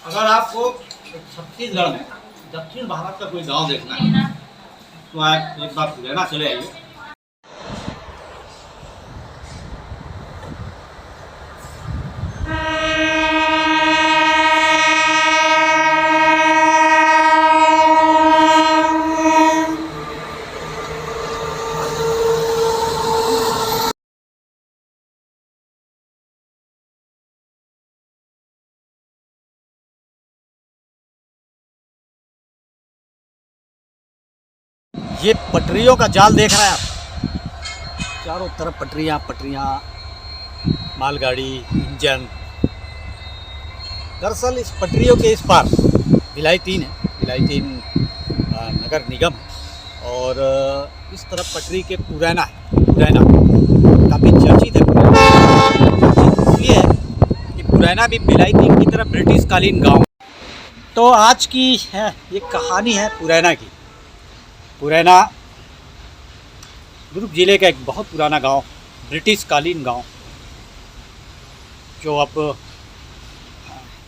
अगर आपको छत्तीसगढ़ में दक्षिण भारत का कोई गांव देखना है तो आप एक बार पुरैना चले आइए। ये पटरियों का जाल देख रहे हैं आप, चारों तरफ पटरियाँ पटरियाँ, मालगाड़ी, इंजन। दरअसल इस पटरियों के इस पार भिलाई 3 है, भिलाई 3 नगर निगम है, और इस तरफ पटरी के पुरैना है। पुरैना काफ़ी चर्चित है। चर्चित इसलिए है कि पुरैना भी भिलाई 3 की तरफ ब्रिटिश कालीन गाँव। तो आज की ये कहानी है पुरैना की। पुरैना दुर्ग जिले का एक बहुत पुराना गांव, ब्रिटिश कालीन गांव, जो अब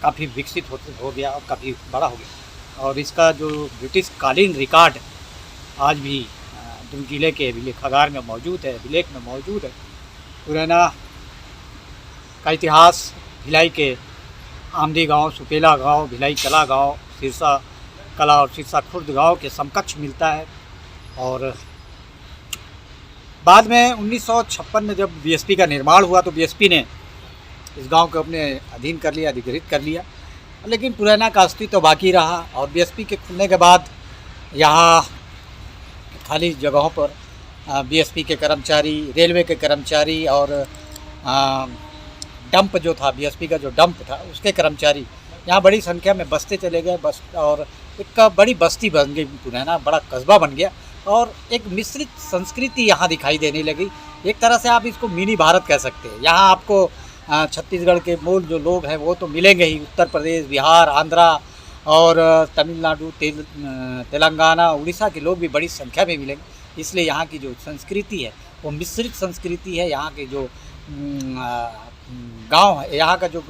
काफ़ी विकसित हो गया और काफ़ी बड़ा हो गया। और इसका जो ब्रिटिश कालीन रिकॉर्ड आज भी दुर्ग जिले के अभिलेखागार में मौजूद है, अभिलेख में मौजूद है। पुरैना का इतिहास भिलाई के आमदी गांव, सुपेला गांव, भिलाई कला गांव, सिरसा कला और सिरसा खुर्द गांव के समकक्ष मिलता है। और बाद में 1956 में जब बीएसपी का निर्माण हुआ तो बीएसपी ने इस गांव को अपने अधीन कर लिया, अधिग्रहित कर लिया। लेकिन पुरैना का अस्तित्व तो बाकी रहा, और बीएसपी के खुलने के बाद यहाँ खाली जगहों पर बीएसपी के कर्मचारी, रेलवे के कर्मचारी और डंप जो था, बीएसपी का जो डंप था उसके कर्मचारी यहाँ बड़ी संख्या में बसते चले गए। बस और एक बड़ी बस्ती बन गई, पुरैना बड़ा कस्बा बन गया, और एक मिश्रित संस्कृति यहाँ दिखाई देने लगी। एक तरह से आप इसको मिनी भारत कह सकते हैं। यहाँ आपको छत्तीसगढ़ के मूल जो लोग हैं वो तो मिलेंगे ही, उत्तर प्रदेश, बिहार, आंध्रा और तमिलनाडु, तेलंगाना, उड़ीसा के लोग भी बड़ी संख्या में मिलेंगे। इसलिए यहाँ की जो संस्कृति है वो मिश्रित संस्कृति है। यहाँ के जो गांव है, यहाँ का जो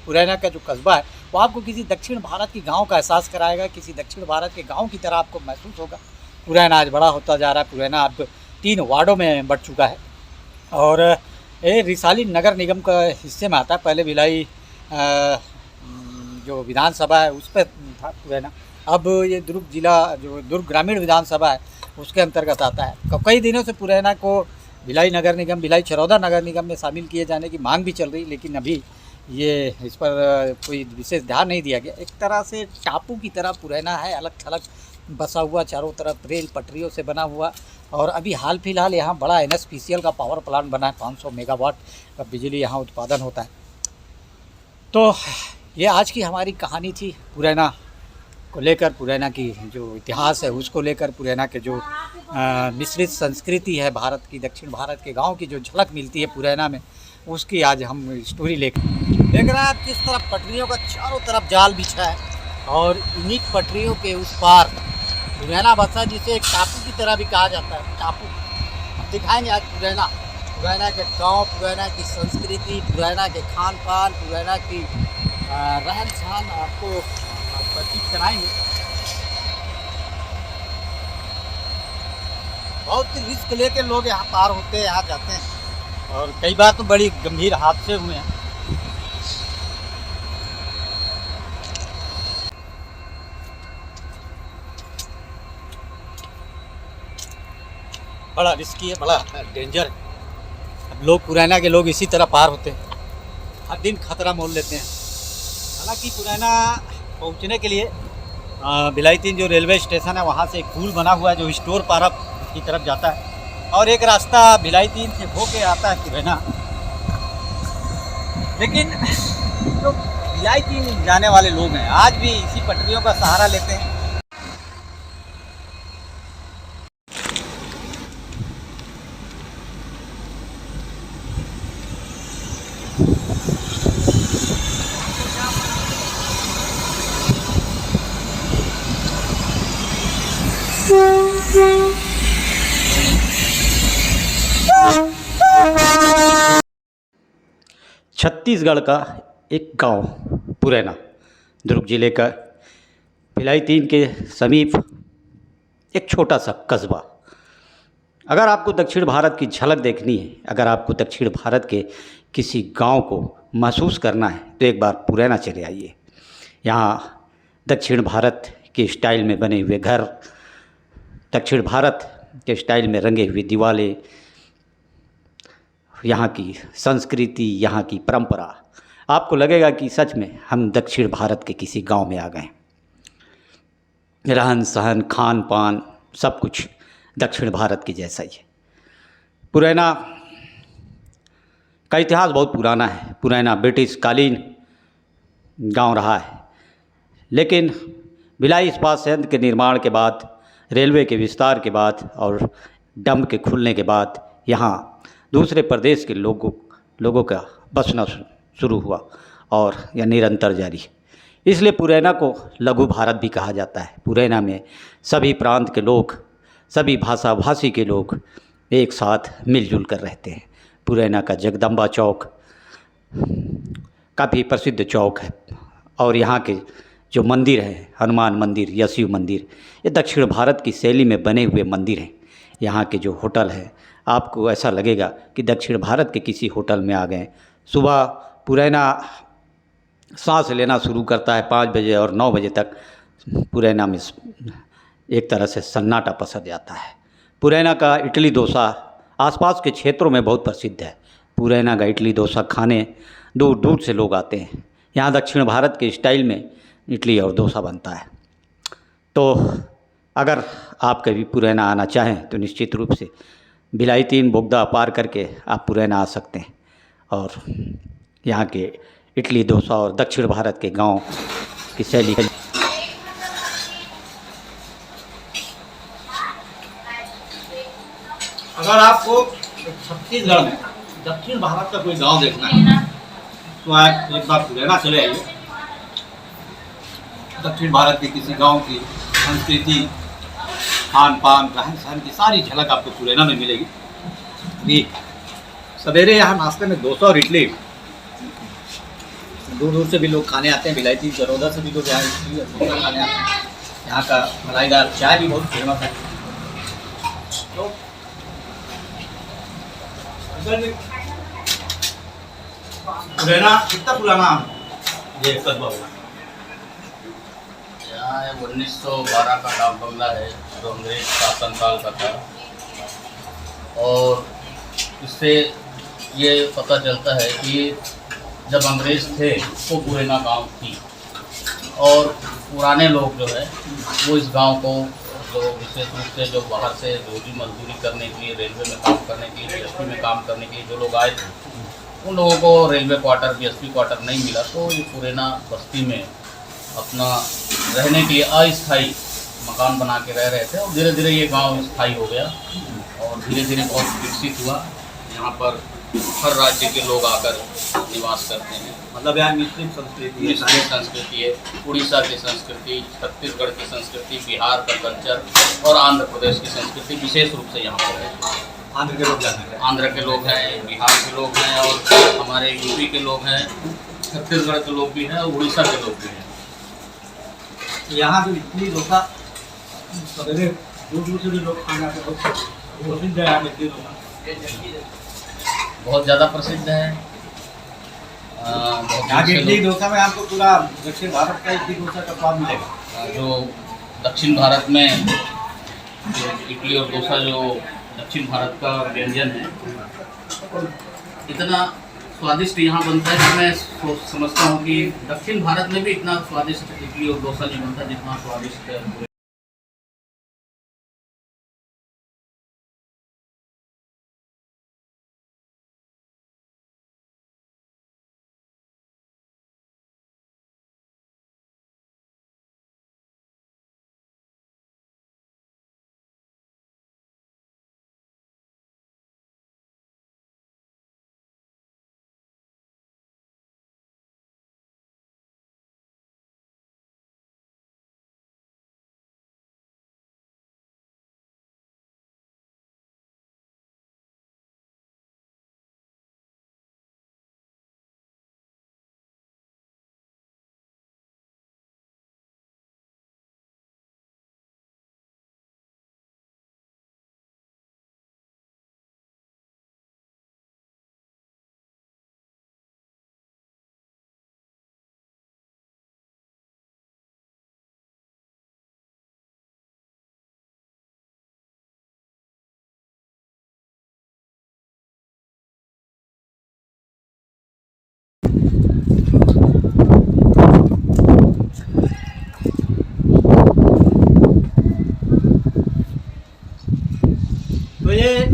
पुरैना का जो कस्बा है वो आपको किसी दक्षिण भारत की गांव का एहसास कराएगा, किसी दक्षिण भारत के गांव की तरह आपको महसूस होगा। पुरैना आज बड़ा होता जा रहा है। पुरैना अब 3 वार्डों में बढ़ चुका है, और ये रिसाली नगर निगम का हिस्से में आता है। पहले भिलाई जो विधानसभा है उस पर था पुरैना, अब ये दुर्ग जिला जो दुर्ग ग्रामीण विधानसभा है उसके अंतर्गत आता है। कई दिनों से पुरैना को भिलाई नगर निगम, भिलाई चरौदा नगर निगम में शामिल किए जाने की मांग भी चल रही, लेकिन अभी ये इस पर कोई विशेष ध्यान नहीं दिया गया। एक तरह से टापू की तरह पुरैना है, अलग थलग बसा हुआ, चारों तरफ रेल पटरियों से बना हुआ। और अभी हाल फिलहाल यहाँ बड़ा NSPCL का पावर प्लांट बना है, 500 मेगावाट का बिजली यहाँ उत्पादन होता है। तो ये आज की हमारी कहानी थी पुरैना को लेकर, पुरैना की जो इतिहास है उसको लेकर, पुरैना के जो मिश्रित संस्कृति है भारत की, दक्षिण भारत के गांव की जो झलक मिलती है पुरैना में, उसकी आज हम स्टोरी देख रहे हैं आप किस तरफ पटरियों का चारों तरफ जाल बिछा है, और इन्हीं पटरियों के उस पार पुरैना बसा, जिसे एक टापू की तरह भी कहा जाता है। टापू दिखाएंगे आज पुरैना, पुरैना के गाँव, पुरैना की संस्कृति, पुरैना के खान पान, पुरैना की रहन सहन आपको प्रतीत कराएंगे। बहुत रिस्क लेके लोग यहाँ पार होते हैं, यहाँ जाते हैं, और कई बार तो बड़ी गंभीर हादसे हुए हैं। बड़ा रिस्की है, बड़ा डेंजर है। अब लोग, पुरैना के लोग इसी तरह पार होते हैं, हर दिन खतरा मोल लेते हैं। हालांकि पुरैना पहुंचने के लिए भिलाई 3 जो रेलवे स्टेशन है वहाँ से एक पुल बना हुआ है जो स्टोर पार्क की तरफ जाता है, और एक रास्ता भिलाई 3 से होके आता है पुरैना। लेकिन जो भिलाई 3 जाने वाले लोग हैं आज भी इसी पटरियों का सहारा लेते हैं। छत्तीसगढ़ का एक गांव पुरैना, दुर्ग जिले का भिलाई 3 के समीप एक छोटा सा कस्बा। अगर आपको दक्षिण भारत की झलक देखनी है, अगर आपको दक्षिण भारत के किसी गांव को महसूस करना है, तो एक बार पुरैना चले आइए। यहाँ दक्षिण भारत के स्टाइल में बने हुए घर, दक्षिण भारत के स्टाइल में रंगे हुए दीवारें, यहाँ की संस्कृति, यहाँ की परंपरा, आपको लगेगा कि सच में हम दक्षिण भारत के किसी गांव में आ गए। रहन सहन, खान पान, सब कुछ दक्षिण भारत के जैसा ही है। पुरैना का इतिहास बहुत पुराना है। पुरैना ब्रिटिश कालीन गांव रहा है, लेकिन भिलाई इस्पात संयंत्र के निर्माण के बाद, रेलवे के विस्तार के बाद और डंप के खुलने के बाद यहाँ दूसरे प्रदेश के लोगों का बसना शुरू हुआ और यह निरंतर जारी है। इसलिए पुरैना को लघु भारत भी कहा जाता है। पुरैना में सभी प्रांत के लोग, सभी भाषा भाषी के लोग एक साथ मिलजुल कर रहते हैं। पुरैना का जगदम्बा चौक काफ़ी प्रसिद्ध चौक है और यहाँ के जो मंदिर हैं, हनुमान मंदिर या शिव मंदिर, ये दक्षिण भारत की शैली में बने हुए मंदिर हैं। यहाँ के जो होटल हैं, आपको ऐसा लगेगा कि दक्षिण भारत के किसी होटल में आ गए। सुबह पुरैना सांस लेना शुरू करता है 5 बजे और 9 बजे तक पुरैना में एक तरह से सन्नाटा पसर जाता है। पुरैना का इडली डोसा आसपास के क्षेत्रों में बहुत प्रसिद्ध है। पुरैना का इडली डोसा खाने दूर दूर से लोग आते हैं। यहाँ दक्षिण भारत के स्टाइल में इडली और डोसा बनता है। तो अगर आप कभी पुरैना आना चाहें तो निश्चित रूप से भिलाई 3 बोगदा पार करके आप पुरैना आ सकते हैं और यहाँ के इडली डोसा और दक्षिण भारत के गांव की शैली। अगर आपको छत्तीसगढ़ में दक्षिण भारत का कोई गांव देखना है तो आप एक बार पुरैना चले आइए। दक्षिण भारत के किसी गांव की संस्कृति, खान पान, रहन सहन की सारी झलक आपको पुरैना में मिलेगी। जी, सवेरे यहाँ नाश्ते में डोसा और इडली, दूर दूर से भी लोग खाने आते हैं। भिलाई 3 चरौदा से भी लोग यहाँ इडली और डोसा खाने आते हैं। यहाँ का मलाईदार चाय भी बहुत फेमस है। तो पुरैना कितना पुराना ये कस्बा हुआ? यहाँ 1912 का डाक बंगला है जो अंग्रेज शासनकाल का था, और इससे ये पता चलता है कि जब अंग्रेज थे तो पुरैना गांव थी, और पुराने लोग जो है वो इस गांव को, जो विशेष रूप से जो बाहर से रोजी मजदूरी करने के लिए, रेलवे में काम करने के लिए, बीएसपी में काम करने के लिए जो लोग आए थे, उन लोगों को रेलवे क्वार्टर, बीएसपी क्वार्टर नहीं मिला, तो ये पुरैना बस्ती में अपना रहने के लिए अस्थायी मकान बना के रह रहे थे। और धीरे धीरे ये गांव स्थायी हो गया और धीरे धीरे बहुत विकसित हुआ। यहाँ पर हर राज्य के लोग आकर निवास करते हैं। मतलब यहाँ मिश्रित संस्कृति है, मिश्रित संस्कृति है। उड़ीसा की संस्कृति, छत्तीसगढ़ की संस्कृति, बिहार का कल्चर और आंध्र प्रदेश की संस्कृति विशेष रूप से यहाँ पर है। आंध्र के लोग जाते हैं, आंध्र के लोग हैं, बिहार के लोग हैं, और हमारे यूपी के लोग हैं, छत्तीसगढ़ के लोग भी हैं और उड़ीसा के लोग भी हैं। यहाँ जो इडली डोसा सवेरे दूर दूर से भी लोग खाने आते हैं, बहुत प्रसिद्ध है यहाँ इडली डोसा, बहुत ज़्यादा प्रसिद्ध है। यहाँ के इडली डोसा में आपको पूरा दक्षिण भारत का इडली डोसा का स्वाद मिलेगा। जो दक्षिण भारत में जो इडली और डोसा, जो दक्षिण भारत का व्यंजन है, इतना स्वादिष्ट यहाँ बनता है कि मैं समझता हूँ कि दक्षिण भारत में भी इतना स्वादिष्ट इडली और डोसा नहीं बनता जितना स्वादिष्ट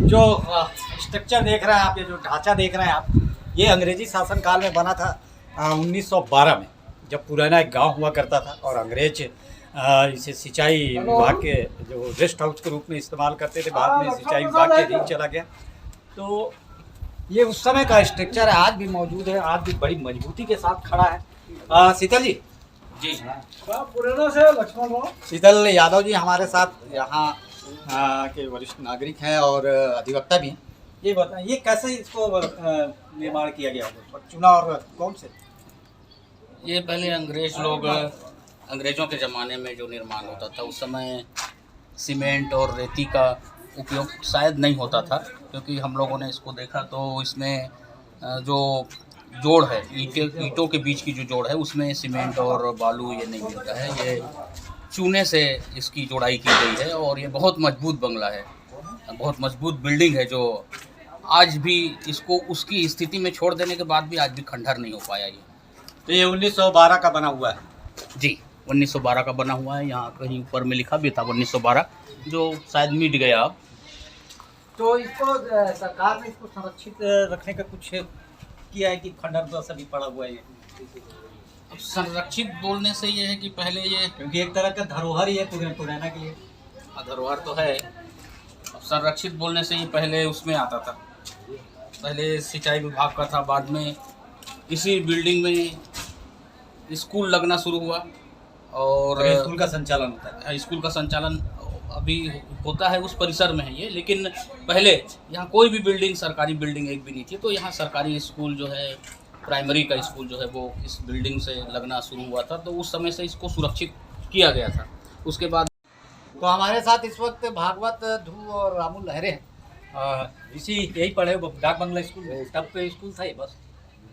जो स्ट्रक्चर देख रहे हैं आप, ये जो ढांचा देख रहे हैं आप, ये अंग्रेजी शासनकाल में बना था 1912 में, जब पुराना एक गांव हुआ करता था और अंग्रेज इसे सिंचाई विभाग के जो रेस्ट हाउस के रूप में इस्तेमाल करते थे। बाद में सिंचाई विभाग के अधीन चला गया। तो ये उस समय का स्ट्रक्चर है, आज भी मौजूद है, आज भी बड़ी मजबूती के साथ खड़ा है। शीतल जी जी पुराना से लक्ष्मण राव, शीतल यादव जी हमारे साथ यहाँ के वरिष्ठ नागरिक हैं और अधिवक्ता भी हैं। ये बताएं, ये कैसे इसको निर्माण किया गया, चुना और कौन से? ये पहले अंग्रेज़ों के ज़माने में जो निर्माण होता था, उस समय सीमेंट और रेती का उपयोग शायद नहीं होता था, क्योंकि हम लोगों ने इसको देखा तो इसमें जो जोड़ है, ईंटों के बीच की जो जोड़ है, उसमें सीमेंट और बालू ये नहीं मिलता है। ये चूने से इसकी जोड़ाई की गई है और ये बहुत मजबूत बंगला है, बहुत मजबूत बिल्डिंग है, जो आज भी इसको उसकी स्थिति में छोड़ देने के बाद भी आज भी खंडहर नहीं हो पाया ये। तो ये 1912 का बना हुआ है? जी 1912 का बना हुआ है। यहाँ कहीं ऊपर में लिखा भी था 1912, जो शायद मिट गया अब। तो इसको सरकार ने इसको संरक्षित रखने का कुछ किया है कि खंडहर तो सभी पड़ा हुआ है ये? अब संरक्षित बोलने से ये है कि पहले ये, क्योंकि एक तरह का धरोहर ही है पुराना के लिए। धरोहर तो है। अब संरक्षित बोलने से ये पहले उसमें आता था, पहले सिंचाई विभाग का था, बाद में इसी बिल्डिंग में स्कूल लगना शुरू हुआ और स्कूल का संचालन होता है। स्कूल का संचालन अभी होता है, उस परिसर में है ये। लेकिन पहले यहाँ कोई भी बिल्डिंग, सरकारी बिल्डिंग एक भी नहीं थी, तो यहाँ सरकारी स्कूल जो है, प्राइमरी का स्कूल जो है, वो इस बिल्डिंग से लगना शुरू हुआ था। तो उस समय से इसको सुरक्षित किया गया था। उसके बाद तो हमारे साथ इस वक्त भागवत, ध्रुव और रामुल लहरे हैं। ऋषि यही पढ़े डाक बंगला स्कूल में? तब तो स्कूल था ये बस?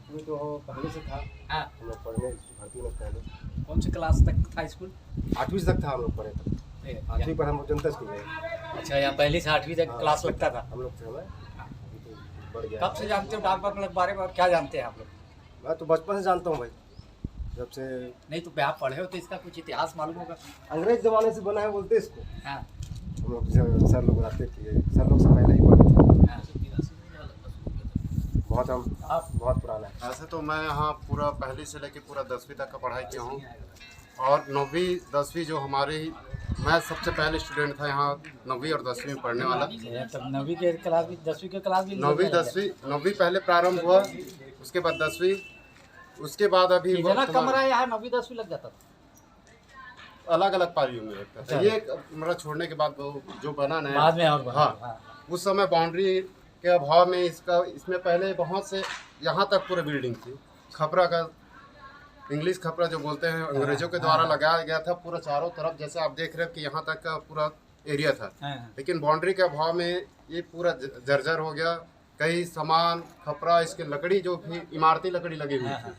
तो पहले से था। हाँ, हम लोग पढ़ने भर्ती में पहले कौन से क्लास तक था स्कूल? 8वीं तक था हम लोग पढ़े तक। 8वीं पर हम लोग जनता स्कूल गए। अच्छा, यहाँ पहली से 8वीं तक क्लास लगता था? हम लोग से अभी तो बढ़ गया। कब से जानते हो डाक बंगला के बारे में और क्या जानते हैं आप लोग? मैं तो बचपन से जानता हूँ भाई, जब से। नहीं तो आप पढ़े हो तो इसका कुछ इतिहास मालूम होगा। अंग्रेज ज़माने से बना है बोलते इसको। हाँ, हम लोग सर लोग बताते थे, सर लोग से पहले ही पढ़े थे। हाँ। बहुत पुराना है। ऐसे तो मैं यहाँ पूरा पहली से लेकर पूरा 10वीं तक का पढ़ाई किया हूँ और 9वीं 10वीं जो हमारी, मैं सबसे पहले स्टूडेंट था यहाँ 9वीं और 10वीं में पढ़ने वाला। तब 9वीं के क्लास भी, 10वीं के क्लास भी? 9वीं 10वीं, 9वीं पहले प्रारंभ हुआ, उसके बाद 10वीं, उसके बाद अभी इतना कमरा यहाँ 9वीं 10वीं लग जाता था? अलग अलग पारियों में लगता था। ये कमरा छोड़ने के बाद जो बना नया बाद में और बना। हाँ, उस समय बाउंड्री के अभाव में इसमें पहले बहुत से यहाँ तक पूरी बिल्डिंग थी। खपरा का, इंग्लिश खपरा जो बोलते हैं, अंग्रेजों के द्वारा लगाया गया था पूरा चारों तरफ, जैसे आप देख रहे हैं कि यहाँ तक का पूरा एरिया था। लेकिन बाउंड्री के अभाव में ये पूरा जर्जर हो गया। कई सामान खपरा, इसके लकड़ी जो भी इमारती लकड़ी लगी हुई थी,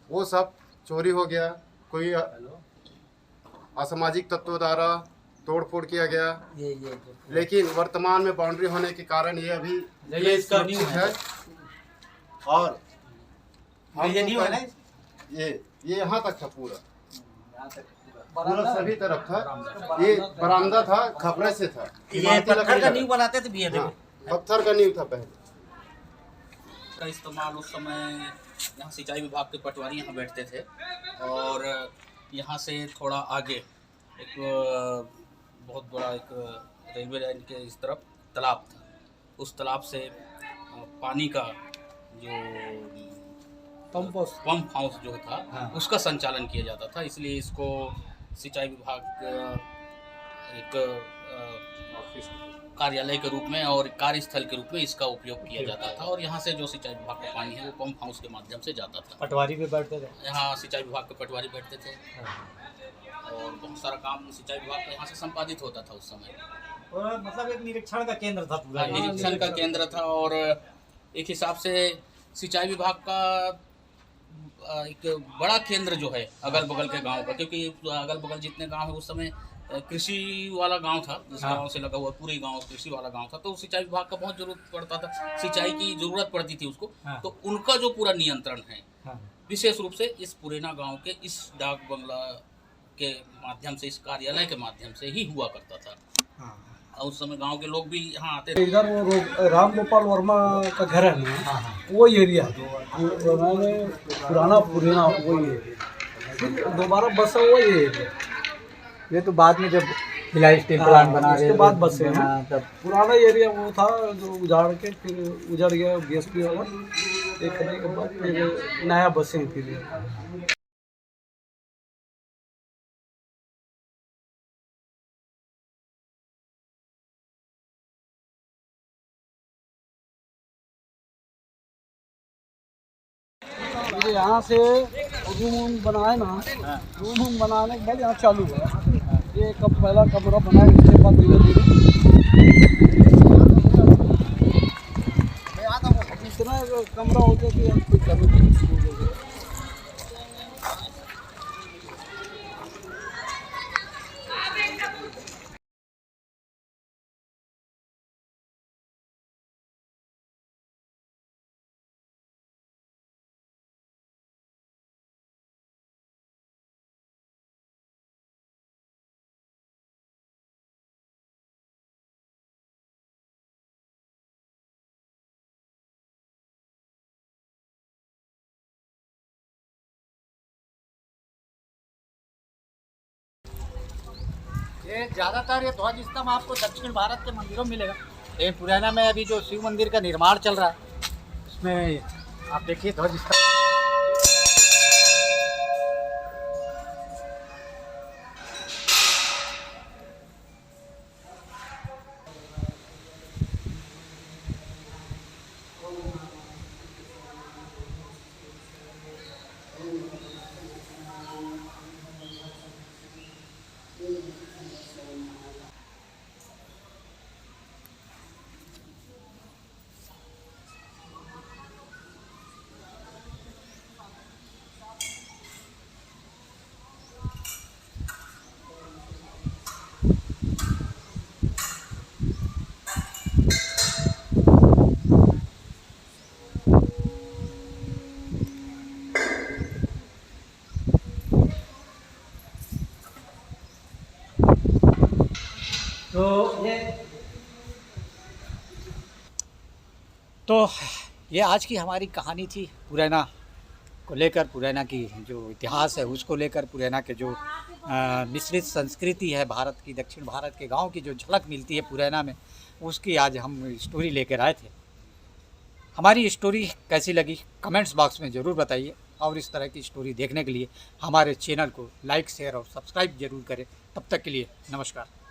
वो सब चोरी हो गया। कोई असामाजिक तत्वों द्वारा तोड़ फोड़ किया गया। लेकिन वर्तमान में बाउंड्री होने के कारण ये अभी सुरक्षित है। और ये नहीं है ना, ये यहाँ तक था, पूरा सभी तरफ था। ये बरामदा था, खपरे से था। ये पत्थर का नींव बनाते थे भी? हाँ, पत्थर का नींव था पहले। का इस्तेमाल उस समय, यहाँ सिंचाई विभाग के पटवारी यहाँ बैठते थे और यहाँ से थोड़ा आगे एक बहुत बड़ा एक रेलवे लाइन के इस तरफ तालाब था। उस तालाब से पानी का जो पंप हाउस जो था, हाँ, उसका संचालन किया जाता था। इसलिए इसको सिंचाई विभाग एक कार्यालय के रूप में और कार्यस्थल के रूप में इसका उपयोग किया जाता था। और यहाँ से जो सिंचाई विभाग का पानी है वो पंप हाउस के माध्यम से जाता था। पटवारी भी बैठते थे यहाँ, सिंचाई विभाग के पटवारी बैठते थे और बहुत सारा काम सिंचाई विभाग का यहाँ से संपादित होता था उस समय। और मतलब एक निरीक्षण का केंद्र था पूरा? निरीक्षण का केंद्र था। और एक हिसाब से सिंचाई विभाग का एक बड़ा केंद्र जो है अगल बगल के गांव का, क्योंकि अगल बगल जितने गांव है उस समय कृषि वाला गांव था, जिस गांव से लगा हुआ पूरे गांव कृषि वाला गांव था। तो सिंचाई विभाग का बहुत जरूरत पड़ता था, सिंचाई की जरूरत पड़ती थी उसको। तो उनका जो पूरा नियंत्रण है विशेष रूप से इस पुरेना गांव के इस डाक बंगला के माध्यम से, इस कार्यालय के माध्यम से ही हुआ करता था। और उस समय गांव के लोग भी यहाँ आते थे। इधर वो राम गोपाल वर्मा का घर है ना, वो एरिया पुराना पुराना वही एरिया, फिर दोबारा बसा वो एरिया। ये तो बाद में जब भिलाई स्टील प्लांट बना रहे उसके बाद बसे हैं। हाँ, तब पुराना एरिया वो था जो उजाड़ के फिर उजड़ गया बीएसपी वाला, देखने के बाद फिर नया बसे फिर। फिर यहाँ से रूम बनाए ना, रूम बनाने के बाद यहाँ चालू है। ये कब पहला कमरा बना, उसके बाद धीरे धीरे इतना कमरा हो गया कि हम कोई कमी नहीं। ये ज़्यादातर ये ध्वज स्तंभ आपको दक्षिण भारत के मंदिरों में मिलेगा। लेकिन पुराना में अभी जो शिव मंदिर का निर्माण चल रहा है, उसमें आप देखिए ध्वज स्तंभ। तो ये आज की हमारी कहानी थी पुरैना को लेकर। पुरैना की जो इतिहास है उसको लेकर, पुरैना के जो मिश्रित संस्कृति है भारत की, दक्षिण भारत के गांव की जो झलक मिलती है पुरैना में, उसकी आज हम स्टोरी लेकर आए थे। हमारी स्टोरी कैसी लगी कमेंट्स बॉक्स में ज़रूर बताइए, और इस तरह की स्टोरी देखने के लिए हमारे चैनल को लाइक, शेयर और सब्सक्राइब जरूर करें। तब तक के लिए नमस्कार।